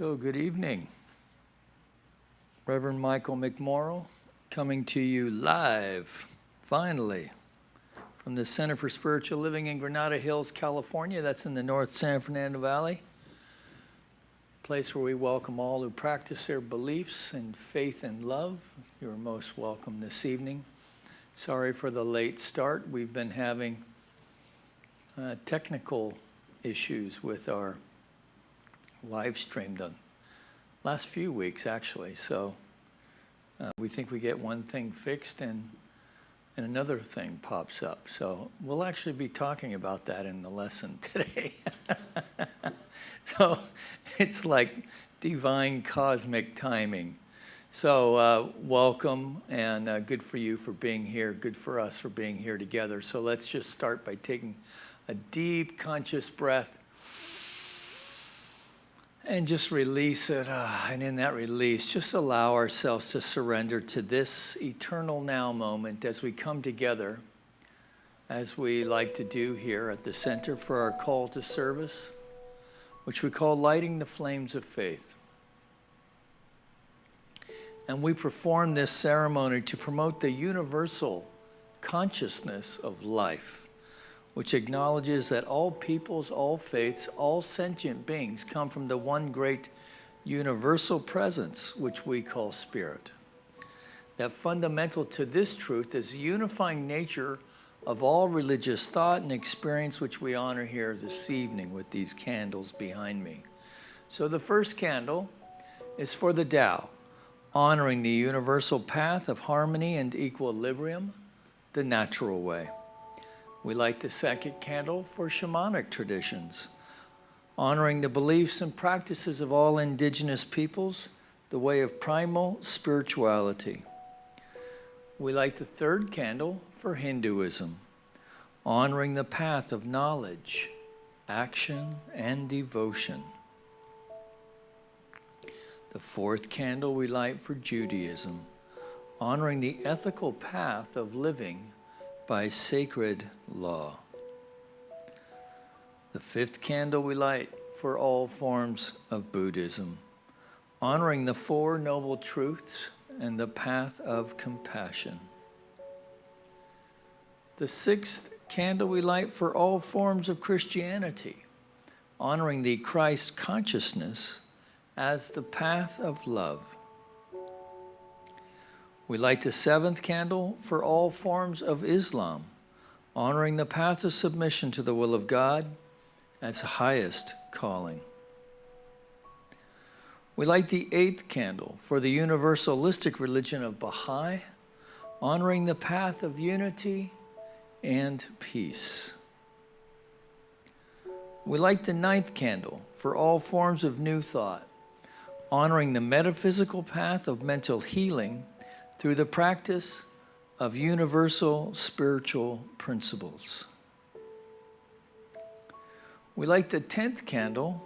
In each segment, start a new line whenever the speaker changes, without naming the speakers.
So good evening. Reverend Michael McMorrow coming to you live, finally, from the Center for Spiritual Living in Granada Hills, California. That's in the North San Fernando Valley. Place where we welcome all who practice their beliefs and faith and love. You're most welcome this evening. Sorry for the late start. We've been having technical issues with our live stream the last few weeks, actually. So we think we get one thing fixed and another thing pops up. So we'll actually be talking about that in the lesson today. So it's like divine cosmic timing. So welcome, and good for you for being here, good for us for being here together. So let's just start by taking a deep conscious breath and just release it. And in that release, just allow ourselves to surrender to this eternal now moment as we come together, as we like to do here at the Center for our call to service, which we call lighting the flames of faith. And we perform this ceremony to promote the universal consciousness of life, which acknowledges that all peoples, all faiths, all sentient beings come from the one great universal presence, which we call spirit. That fundamental to this truth is the unifying nature of all religious thought and experience, which we honor here this evening with these candles behind me. So the first candle is for the Tao, honoring the universal path of harmony and equilibrium, the natural way. We light the second candle for shamanic traditions, honoring the beliefs and practices of all indigenous peoples, the way of primal spirituality. We light the third candle for Hinduism, honoring the path of knowledge, action, and devotion. The fourth candle we light for Judaism, honoring the ethical path of living by sacred law. The fifth candle we light for all forms of Buddhism, honoring the Four Noble Truths and the path of compassion. The sixth candle we light for all forms of Christianity, honoring the Christ consciousness as the path of love. We light the seventh candle for all forms of Islam, honoring the path of submission to the will of God as highest calling. We light the eighth candle for the universalistic religion of Baha'i, honoring the path of unity and peace. We light the ninth candle for all forms of New Thought, honoring the metaphysical path of mental healing through the practice of universal spiritual principles. We light the 10th candle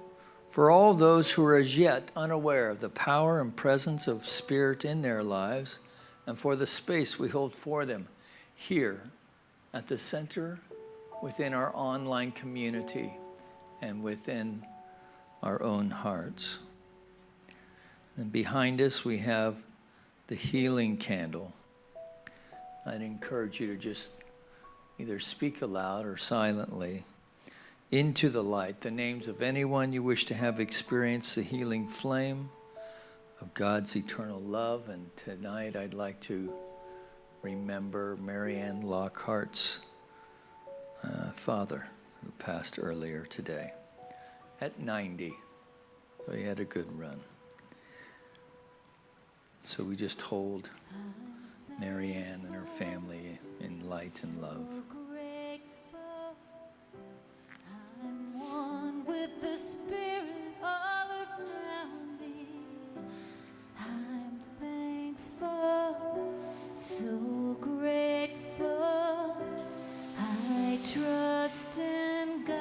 for all those who are as yet unaware of the power and presence of Spirit in their lives, and for the space we hold for them here at the center, within our online community, and within our own hearts. And behind us we have the healing candle. I'd encourage you to just either speak aloud or silently into the light the names of anyone you wish to have experienced the healing flame of God's eternal love. And tonight I'd like to remember Marianne Lockhart's father, who passed earlier today at 90. So he had a good run. So we just hold Marianne and her family in light and love.
I'm one with the Spirit all around me. I'm thankful, so grateful. I trust in God.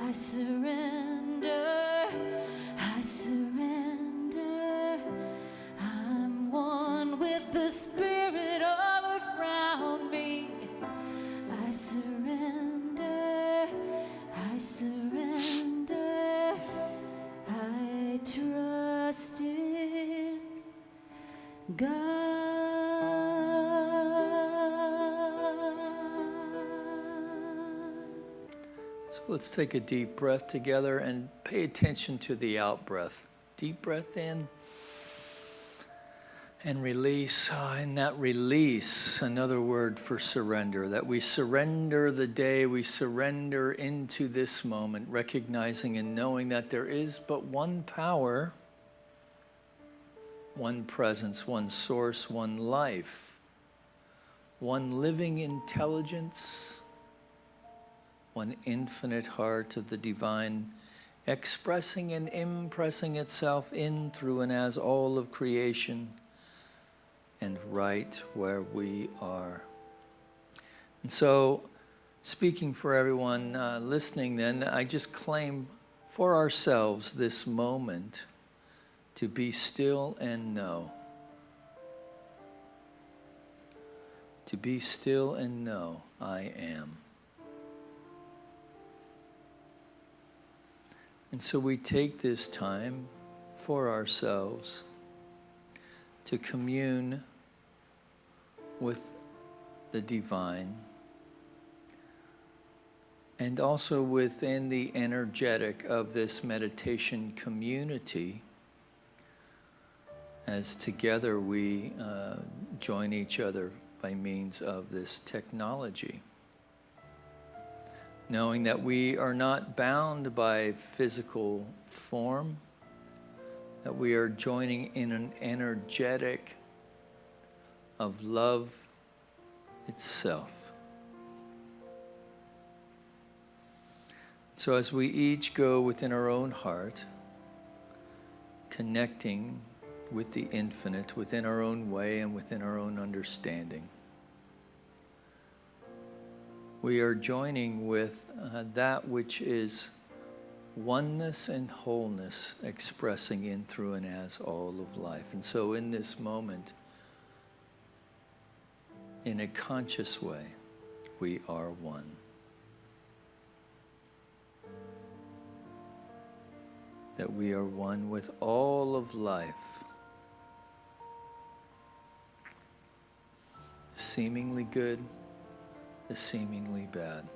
I surrender. I surrender. I'm one with the Spirit all around me. I surrender. I surrender. God.
So let's take a deep breath together and pay attention to the out breath. Deep breath in and release. And that release, another word for surrender, that we surrender the day, we surrender into this moment, recognizing and knowing that there is but one power, one presence, one source, one life, one living intelligence, one infinite heart of the divine, expressing and impressing itself in, through, and as all of creation, and right where we are. And so, speaking for everyone listening then, I just claim for ourselves this moment to be still and know. To be still and know I am. And so we take this time for ourselves to commune with the divine, and also within the energetic of this meditation community, as together we join each other by means of this technology. Knowing that we are not bound by physical form, that we are joining in an energetic of love itself. So as we each go within our own heart, connecting with the infinite within our own way and within our own understanding, we are joining with that which is oneness and wholeness, expressing in, through, and as all of life. And so in this moment, in a conscious way, we are one. That we are one with all of life, the seemingly good, the seemingly bad.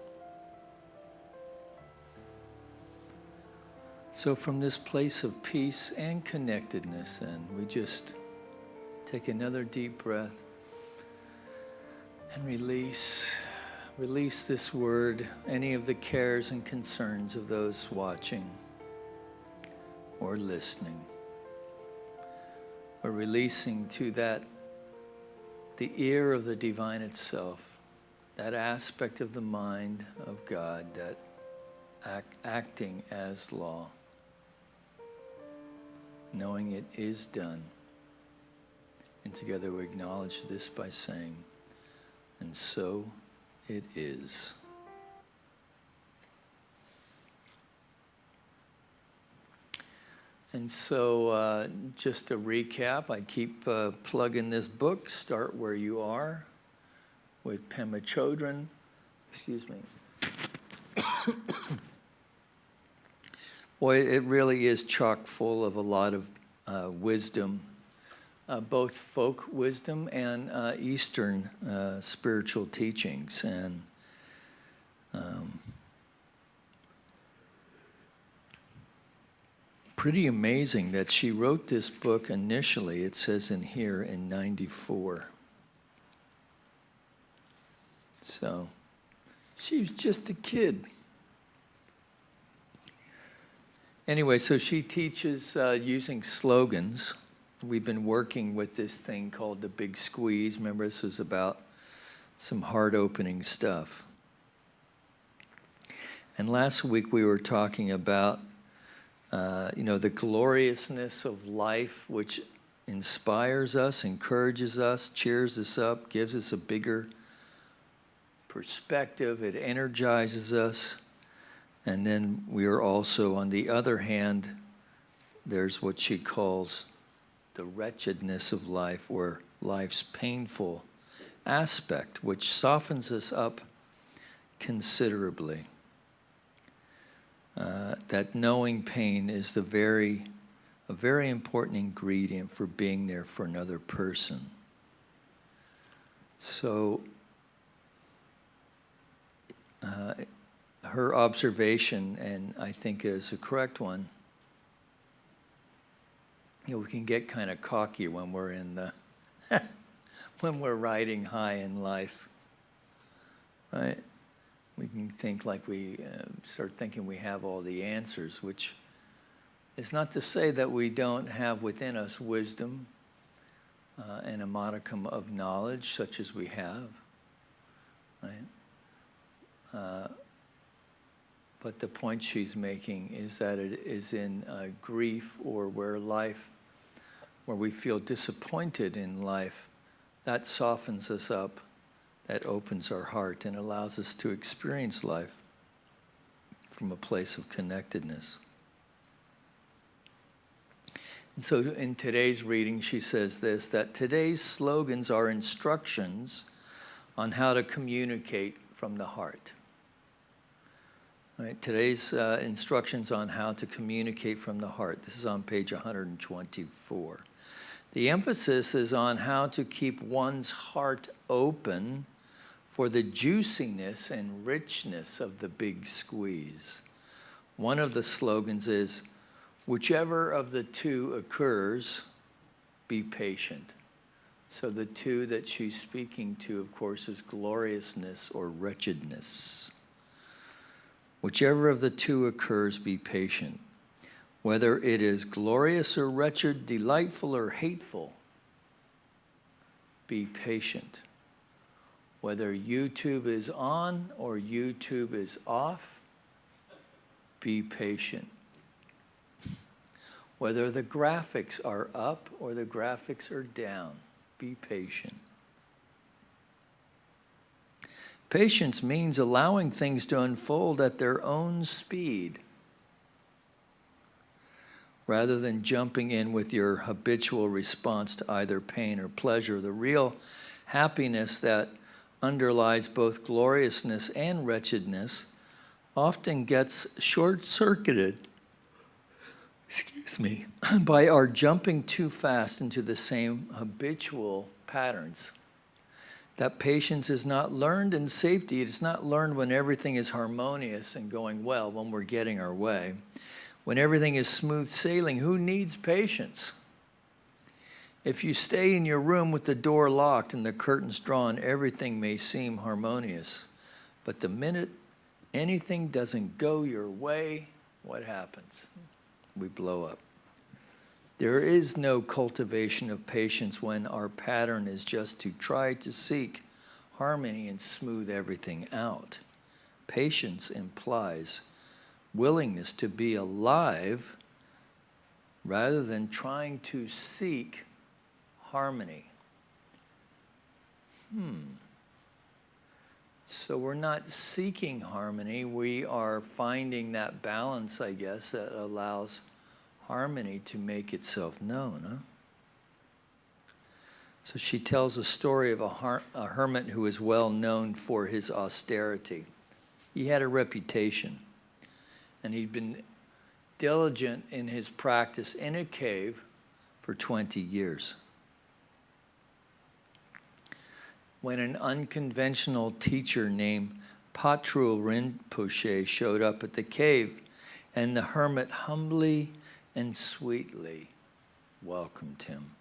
So from this place of peace and connectedness, then, we just take another deep breath and release this word, any of the cares and concerns of those watching or listening. We're releasing to that, the ear of the divine itself, that aspect of the mind of God, that acting as law, knowing it is done. And together we acknowledge this by saying, and so it is. And so just a recap, I keep plugging this book, Start Where You Are, with Pema Chodron. Excuse me. Boy, it really is chock full of a lot of wisdom, both folk wisdom and Eastern spiritual teachings. And pretty amazing that she wrote this book initially, it says in here, in 94. So she was just a kid. Anyway, so she teaches using slogans. We've been working with this thing called the Big Squeeze. Remember, this was about some heart-opening stuff. And last week we were talking about, the gloriousness of life, which inspires us, encourages us, cheers us up, gives us a bigger perspective. It energizes us. And then we are also, on the other hand, there's what she calls the wretchedness of life, or life's painful aspect, which softens us up considerably. That knowing pain is the very a very important ingredient for being there for another person. So her observation, and I think is a correct one, we can get kind of cocky when we're in the when we're riding high in life, right? We can think like we start thinking we have all the answers, which is not to say that we don't have within us wisdom and a modicum of knowledge, such as we have, right? But the point she's making is that it is in grief or where we feel disappointed in life, that softens us up, that opens our heart and allows us to experience life from a place of connectedness. And so in today's reading, she says this, that today's slogans are instructions on how to communicate from the heart. Right, today's instructions on how to communicate from the heart. This is on page 124. The emphasis is on how to keep one's heart open for the juiciness and richness of the big squeeze. One of the slogans is, whichever of the two occurs, be patient. So the two that she's speaking to, of course, is gloriousness or wretchedness. Whichever of the two occurs, be patient. Whether it is glorious or wretched, delightful or hateful, be patient. Whether YouTube is on or YouTube is off, be patient. Whether the graphics are up or the graphics are down, be patient. Patience means allowing things to unfold at their own speed, rather than jumping in with your habitual response to either pain or pleasure. The real happiness that underlies both gloriousness and wretchedness often gets short-circuited, by our jumping too fast into the same habitual patterns. That patience is not learned in safety. It is not learned when everything is harmonious and going well, when we're getting our way. When everything is smooth sailing, who needs patience? If you stay in your room with the door locked and the curtains drawn, everything may seem harmonious. But the minute anything doesn't go your way, what happens? We blow up. There is no cultivation of patience when our pattern is just to try to seek harmony and smooth everything out. Patience implies willingness to be alive rather than trying to seek harmony. So we're not seeking harmony, we are finding that balance, I guess, that allows harmony to make itself known. Huh? So she tells a story of a hermit who is well known for his austerity. He had a reputation, and he'd been diligent in his practice in a cave for 20 years. When an unconventional teacher named Patrul Rinpoche showed up at the cave, and the hermit humbly and sweetly welcomed him.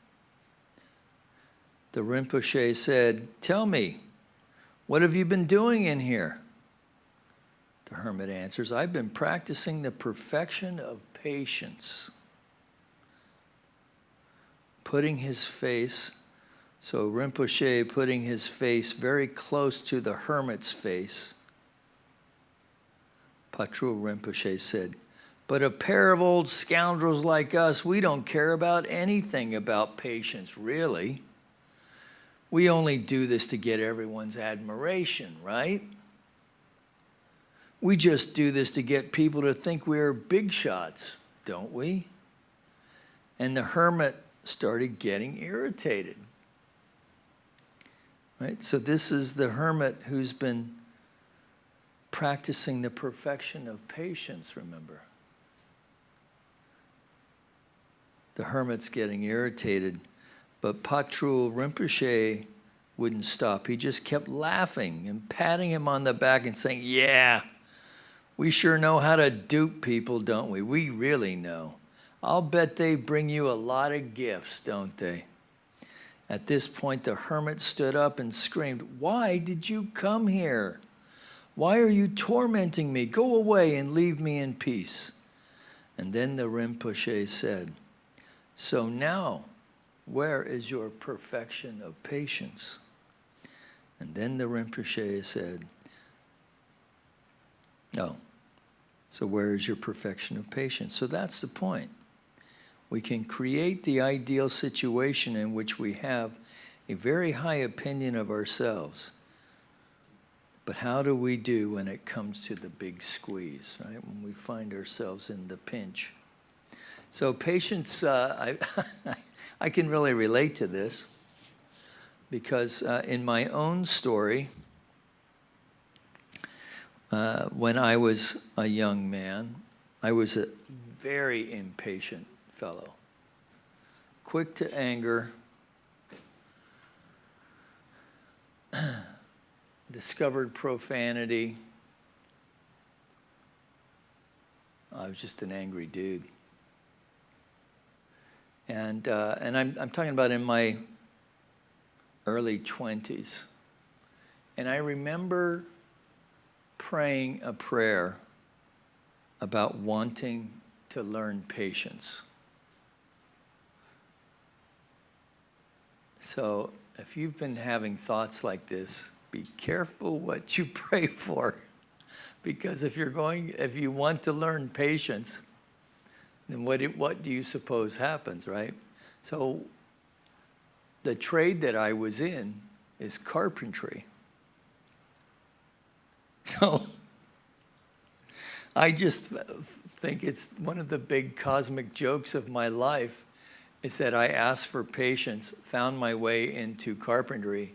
The Rinpoche said, "Tell me, what have you been doing in here?" The hermit answers, "I've been practicing the perfection of patience." So Rinpoche putting his face very close to the hermit's face, Patrul Rinpoche said, "But a pair of old scoundrels like us, we don't care about anything about patience, really. We only do this to get everyone's admiration, right? We just do this to get people to think we're big shots, don't we?" And the hermit started getting irritated. Right? So this is the hermit who's been practicing the perfection of patience, remember. The hermit's getting irritated, but Patrul Rinpoche wouldn't stop. He just kept laughing and patting him on the back and saying, "Yeah, we sure know how to dupe people, don't we? We really know. I'll bet they bring you a lot of gifts, don't they?" At this point, the hermit stood up and screamed, "Why did you come here? Why are you tormenting me? Go away and leave me in peace." And then the Rinpoche said, "So now, where is your perfection of patience?" And then the Rinpoche said, "Oh, so where is your perfection of patience?" So that's the point. We can create the ideal situation in which we have a very high opinion of ourselves. But how do we do when it comes to the big squeeze, right? When we find ourselves in the pinch. So patience, I can really relate to this because in my own story, when I was a young man, I was a very impatient fellow, quick to anger, discovered profanity. I was just an angry dude. And I'm talking about in my early 20s. And I remember praying a prayer about wanting to learn patience. So if you've been having thoughts like this, be careful what you pray for. Because if you want to learn patience, then what do you suppose happens, right? So the trade that I was in is carpentry. So I just think it's one of the big cosmic jokes of my life is that I asked for patience, found my way into carpentry,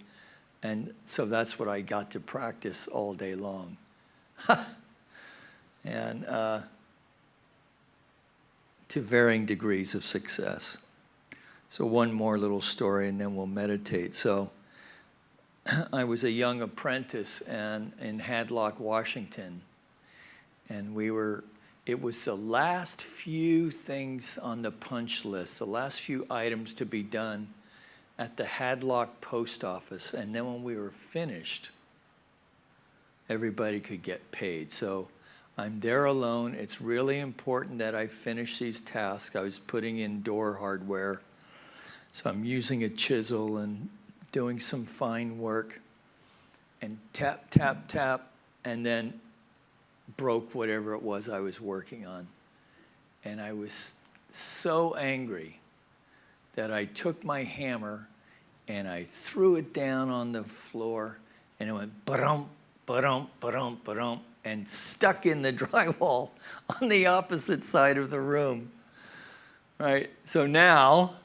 and so that's what I got to practice all day long. And to varying degrees of success. So one more little story and then we'll meditate. So I was a young apprentice in Hadlock, Washington, and it was the last few things on the punch list, the last few items to be done at the Hadlock post office. And then when we were finished, everybody could get paid. So I'm there alone. It's really important that I finish these tasks. I was putting in door hardware. So I'm using a chisel and doing some fine work and tap, tap, tap, and then broke whatever it was I was working on. And I was so angry that I took my hammer and I threw it down on the floor and it went ba-dum, ba-dum, ba-dum, ba-dum, and stuck in the drywall on the opposite side of the room. Right? So now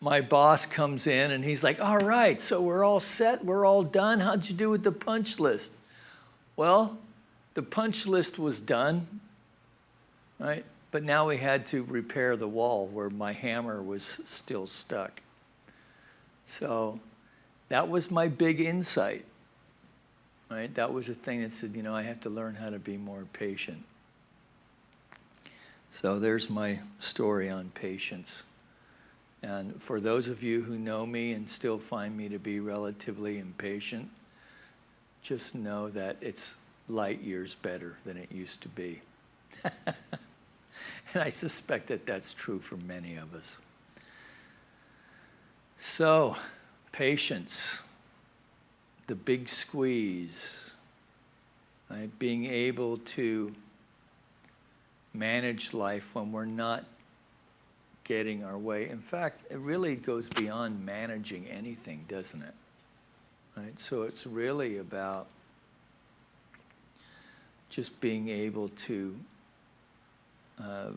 my boss comes in and he's like, "All right, so we're all set, we're all done. How'd you do with the punch list?" Well, the punch list was done, right? But now we had to repair the wall where my hammer was still stuck. So that was my big insight, right? That was the thing that said, I have to learn how to be more patient. So there's my story on patience. And for those of you who know me and still find me to be relatively impatient, just know that it's light years better than it used to be. And I suspect that that's true for many of us. So, patience, the big squeeze, right? Being able to manage life when we're not getting our way. In fact, it really goes beyond managing anything, doesn't it? Right? So it's really about just being able to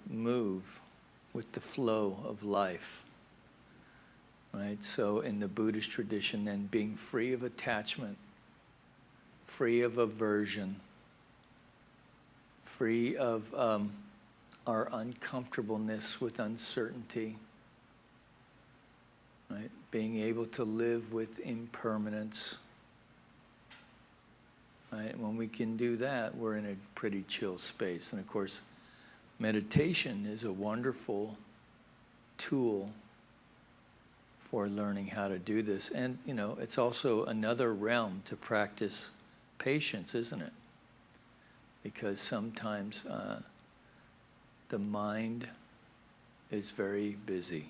move with the flow of life. Right? So in the Buddhist tradition, then being free of attachment, free of aversion, free of our uncomfortableness with uncertainty, right? Being able to live with impermanence. Right? When we can do that, we're in a pretty chill space. And of course, meditation is a wonderful tool for learning how to do this. And, it's also another realm to practice patience, isn't it? Because sometimes the mind is very busy,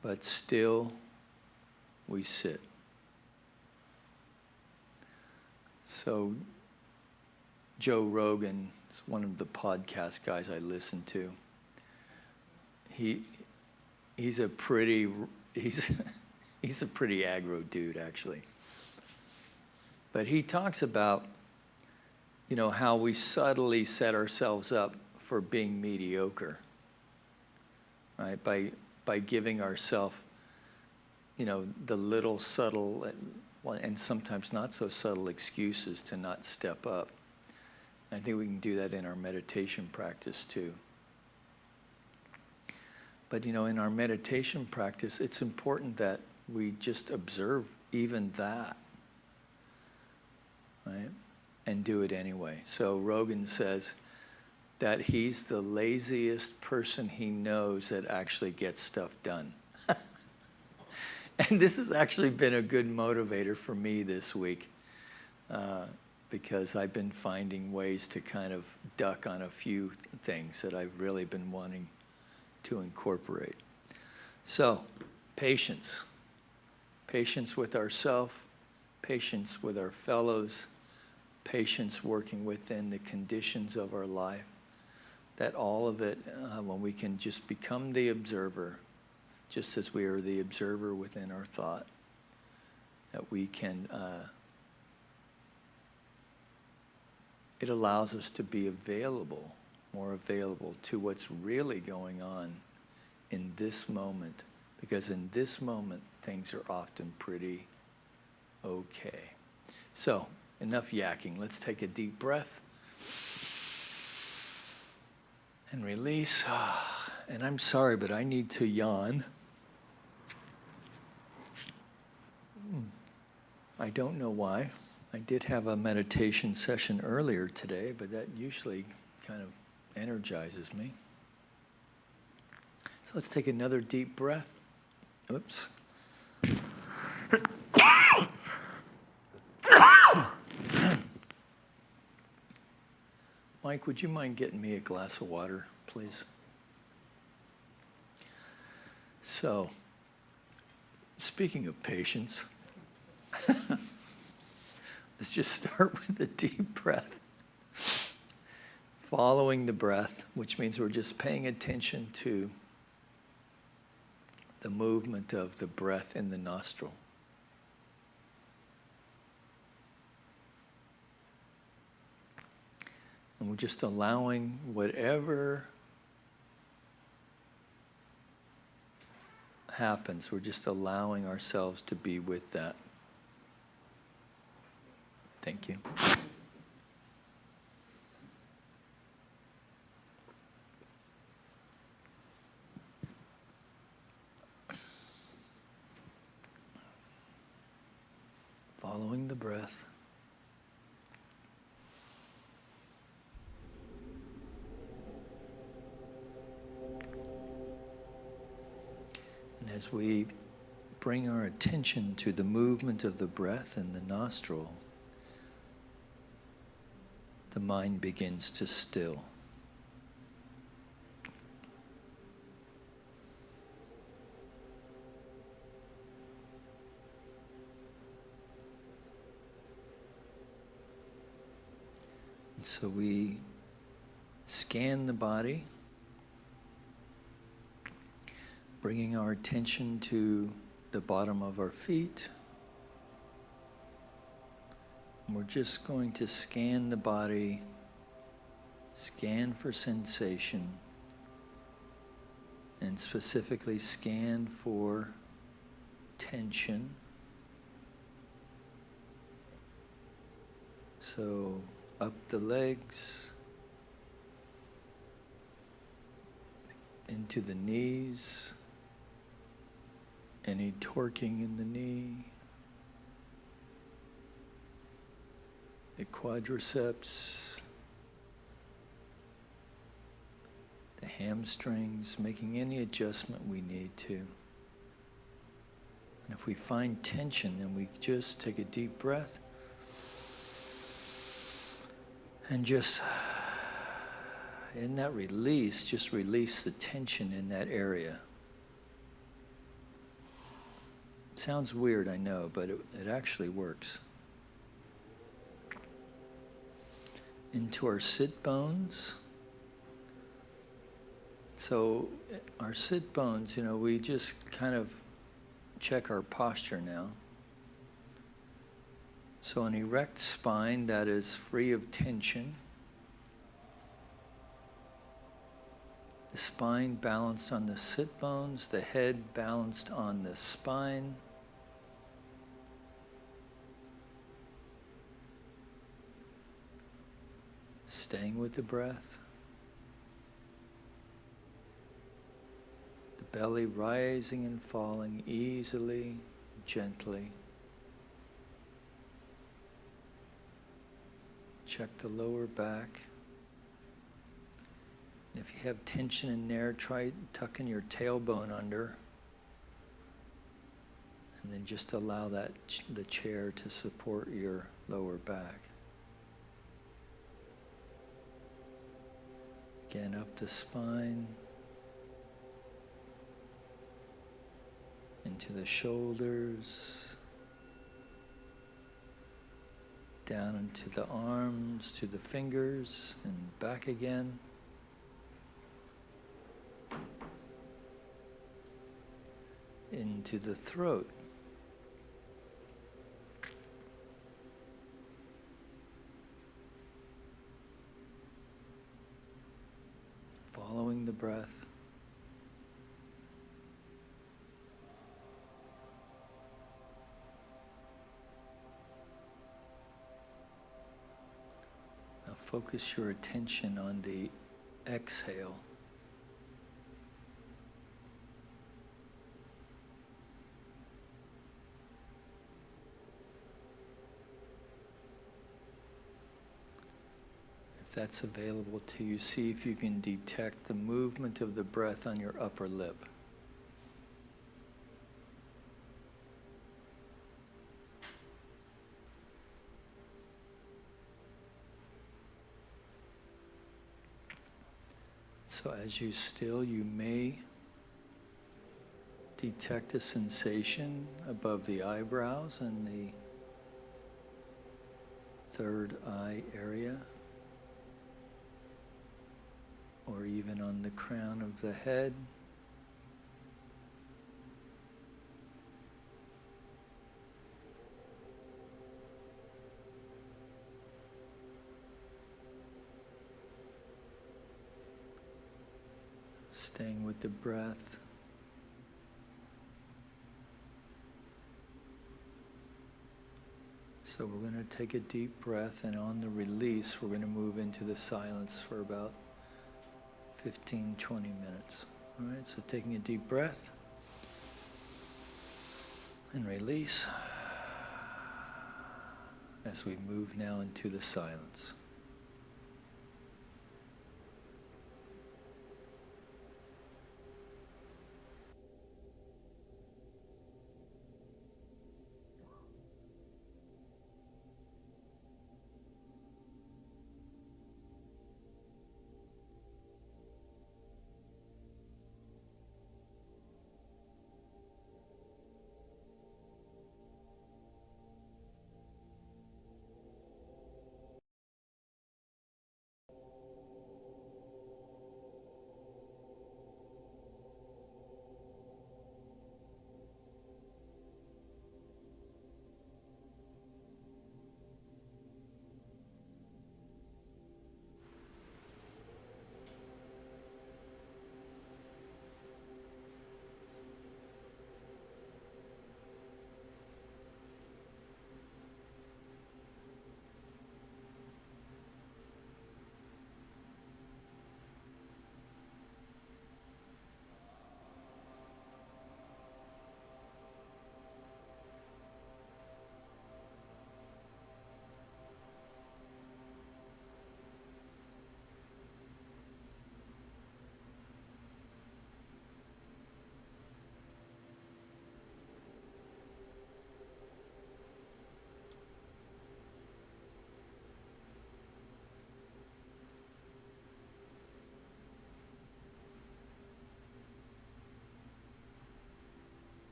but still we sit. So Joe Rogan is one of the podcast guys I listen to. He's a pretty aggro dude, actually. But he talks about, how we subtly set ourselves up for being mediocre, right? By giving ourselves, the little subtle and sometimes not so subtle excuses to not step up. I think we can do that in our meditation practice too. But in our meditation practice, it's important that we just observe even that, right? And do it anyway. So Rogan says that he's the laziest person he knows that actually gets stuff done. And this has actually been a good motivator for me this week, because I've been finding ways to kind of duck on a few things that I've really been wanting to incorporate. So, patience. Patience with ourselves, patience with our fellows, patience working within the conditions of our life. That all of it, when we can just become the observer, just as we are the observer within our thought, that we can, it allows us to be available, more available to what's really going on in this moment, because in this moment, things are often pretty okay. So, enough yakking. Let's take a deep breath and release. And I'm sorry, but I need to yawn. I don't know why. I did have a meditation session earlier today, but that usually kind of energizes me. So let's take another deep breath. Oops. Mike, would you mind getting me a glass of water, please? So, speaking of patience, let's just start with a deep breath. Following the breath, which means we're just paying attention to the movement of the breath in the nostril. And we're just allowing whatever happens, we're just allowing ourselves to be with that. Thank you. Following the breath. And as we bring our attention to the movement of the breath in the nostril, the mind begins to still. And so we scan the body, bringing our attention to the bottom of our feet. And we're just going to scan the body, scan for sensation, and specifically scan for tension. So up the legs, into the knees, any torquing in the knee, the quadriceps, the hamstrings, making any adjustment we need to. And if we find tension, then we just take a deep breath and just, in that release, just release the tension in that area. Sounds weird, I know, but it actually works. Into our sit bones. So our sit bones, we just kind of check our posture now. So an erect spine that is free of tension. The spine balanced on the sit bones, the head balanced on the spine. Staying with the breath. The belly rising and falling easily, gently. Check the lower back. And if you have tension in there, try tucking your tailbone under. And then just allow the chair to support your lower back. Again, up the spine, into the shoulders, down into the arms, to the fingers, and back again. Into the throat. Following the breath. Now focus your attention on the exhale. If that's available to you, see if you can detect the movement of the breath on your upper lip. So as you still, you may detect a sensation above the eyebrows and the third eye area, or even on the crown of the head. Staying with the breath. So we're going to take a deep breath, and on the release, we're going to move into the silence for about 15, 20 minutes. All right, so taking a deep breath and release as we move now into the silence.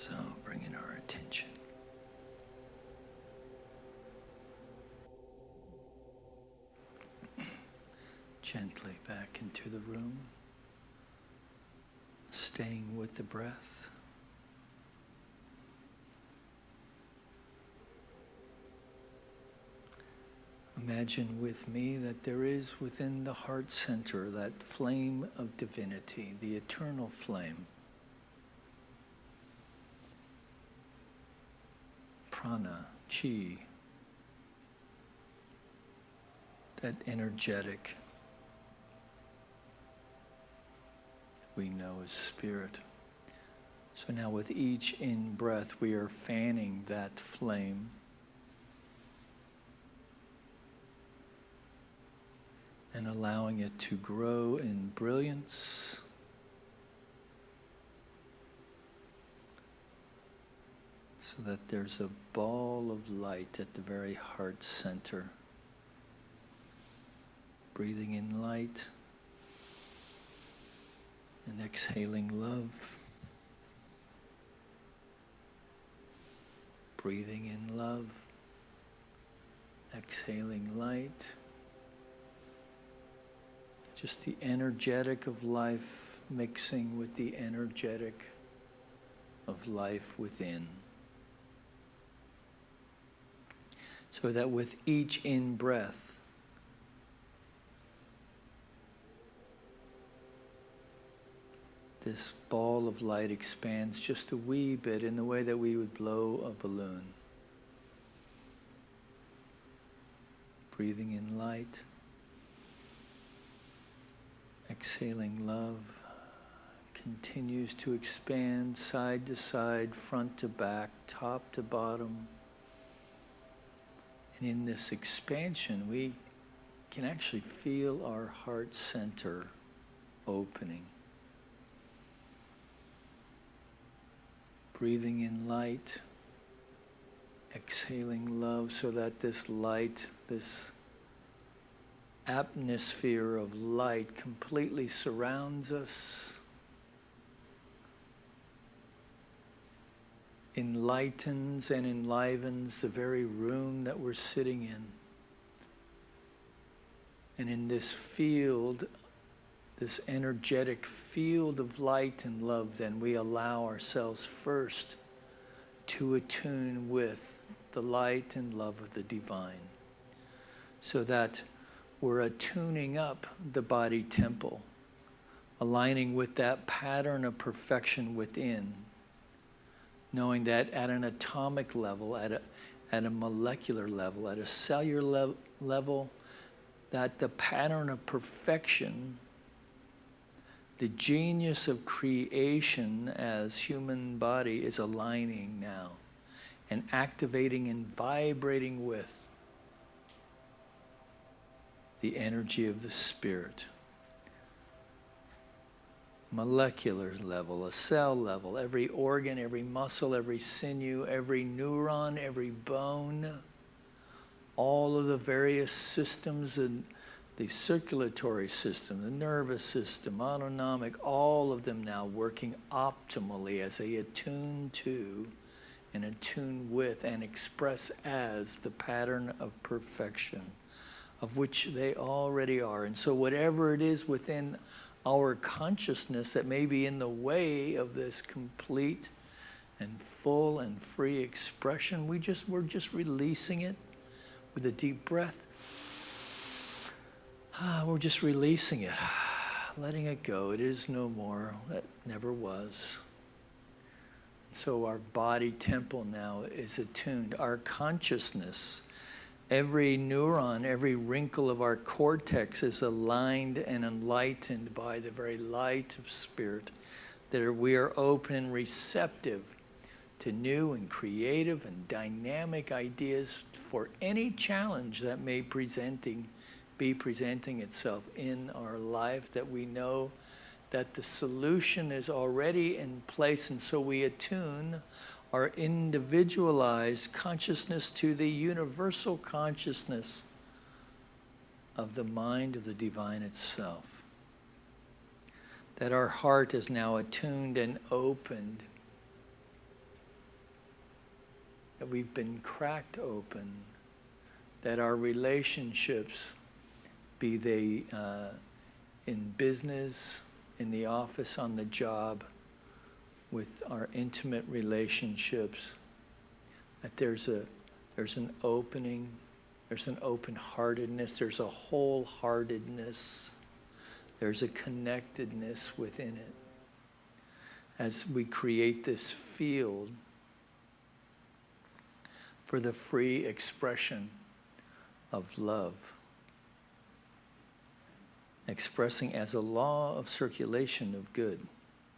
So bringing our attention gently back into the room, staying with the breath. Imagine with me that there is within the heart center that flame of divinity, the eternal flame. Prana, chi, that energetic we know as spirit. So now with each in-breath, we are fanning that flame and allowing it to grow in brilliance. So that there's a ball of light at the very heart center. Breathing in light and exhaling love. Breathing in love, exhaling light. Just the energetic of life mixing with the energetic of life within. So that with each in-breath, this ball of light expands just a wee bit in the way that we would blow a balloon. Breathing in light, exhaling love, continues to expand side to side, front to back, top to bottom. And in this expansion, we can actually feel our heart center opening. Breathing in light, exhaling love, so that this light, this atmosphere of light completely surrounds us, enlightens and enlivens the very room that we're sitting in. And in this field, this energetic field of light and love, then we allow ourselves first to attune with the light and love of the divine, so that we're attuning up the body temple, aligning with that pattern of perfection within, knowing that at an atomic level, at a molecular level, at a cellular level, that the pattern of perfection, the genius of creation as human body is aligning now and activating and vibrating with the energy of the Spirit. Molecular level, a cell level, every organ, every muscle, every sinew, every neuron, every bone, all of the various systems, and the circulatory system, the nervous system, autonomic, all of them now working optimally as they attune to and attune with and express as the pattern of perfection, of which they already are. And so whatever it is within our consciousness that may be in the way of this complete and full and free expression, we're just releasing it with a deep breath. We're just releasing it, letting it go. It is no more. That never was. So our body temple now is attuned. Our consciousness, every neuron, every wrinkle of our cortex is aligned and enlightened by the very light of Spirit, that we are open and receptive to new and creative and dynamic ideas for any challenge that may be presenting itself in our life, that we know that the solution is already in place, and so we attune our individualized consciousness to the universal consciousness of the mind of the divine itself. That our heart is now attuned and opened we've been cracked open, that our relationships, be they in business, in the office, on the job, with our intimate relationships, that there's an opening, there's an open-heartedness, there's a wholeheartedness, there's a connectedness within it. As we create this field for the free expression of love, expressing as a law of circulation of good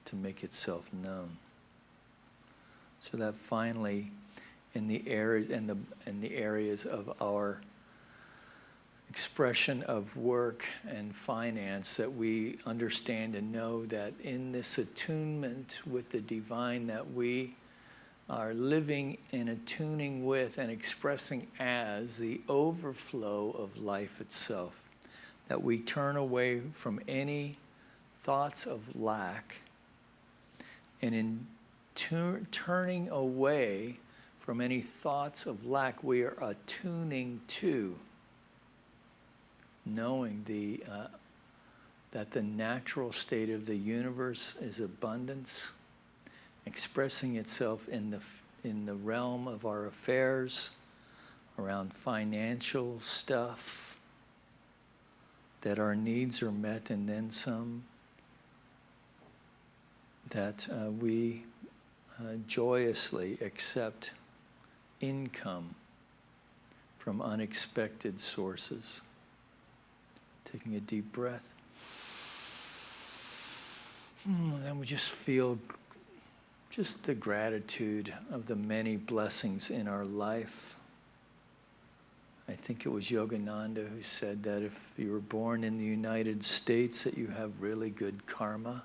to make itself known. So that finally, in the areas of our expression of work and finance, that we understand and know that in this attunement with the divine, that we are living and attuning with and expressing as the overflow of life itself, that we turn away from any thoughts of lack, and in turning away from any thoughts of lack, we are attuning to knowing that the natural state of the universe is abundance, expressing itself in the realm of our affairs, around financial stuff, that our needs are met and then some, that we joyously accept income from unexpected sources. Taking a deep breath. And then we just feel just the gratitude of the many blessings in our life. I think it was Yogananda who said that if you were born in the United States, that you have really good karma.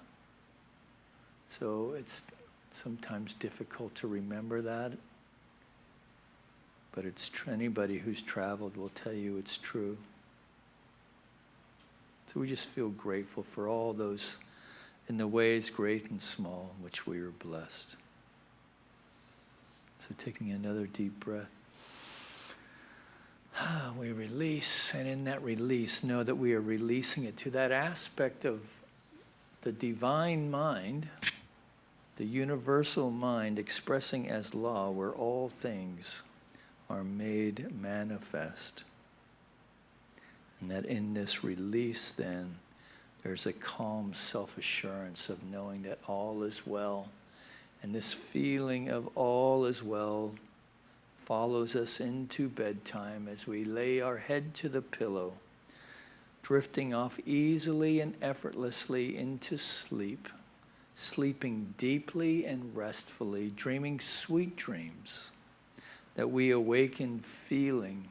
So it's sometimes difficult to remember that, but it's anybody who's traveled will tell you it's true. So we just feel grateful for all those, in the ways great and small, in which we are blessed. So taking another deep breath. We release, and in that release, know that we are releasing it to that aspect of the divine mind, the universal mind expressing as law, where all things are made manifest. And that in this release, then, there's a calm self-assurance of knowing that all is well. And this feeling of all is well follows us into bedtime as we lay our head to the pillow, drifting off easily and effortlessly into sleep, sleeping deeply and restfully, dreaming sweet dreams, that we awaken feeling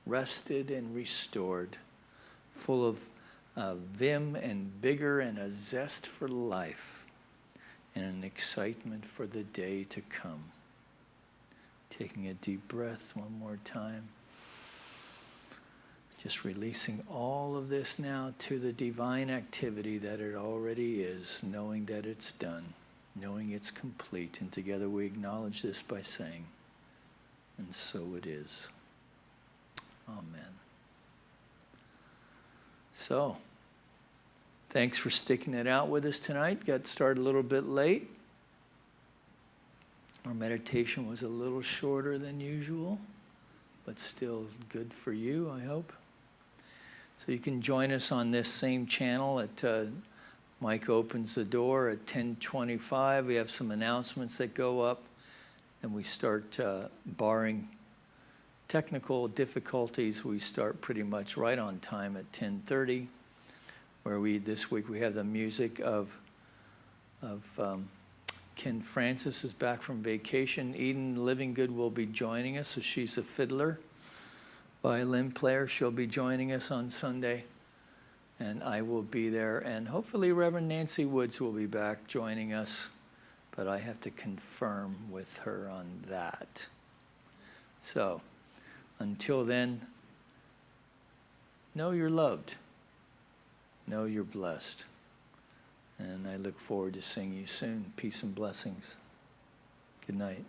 rested and restored, full of vim and vigor and a zest for life and an excitement for the day to come. Taking a deep breath one more time. Just releasing all of this now to the divine activity that it already is, knowing that it's done, knowing it's complete. And together we acknowledge this by saying, and so it is. Amen. So, thanks for sticking it out with us tonight. Got started a little bit late. Our meditation was a little shorter than usual, but still good for you, I hope. So you can join us on this same channel at Mike Opens the Door at 10:25. We have some announcements that go up, and we start barring technical difficulties. We start pretty much right on time at 10:30, where this week we have the music of Ken Francis is back from vacation. Eden Livinggood will be joining us, so she's a fiddler, violin player. She'll be joining us on Sunday, and I will be there. And hopefully Reverend Nancy Woods will be back joining us, but I have to confirm with her on that. So until then, know you're loved. Know you're blessed. And I look forward to seeing you soon. Peace and blessings. Good night.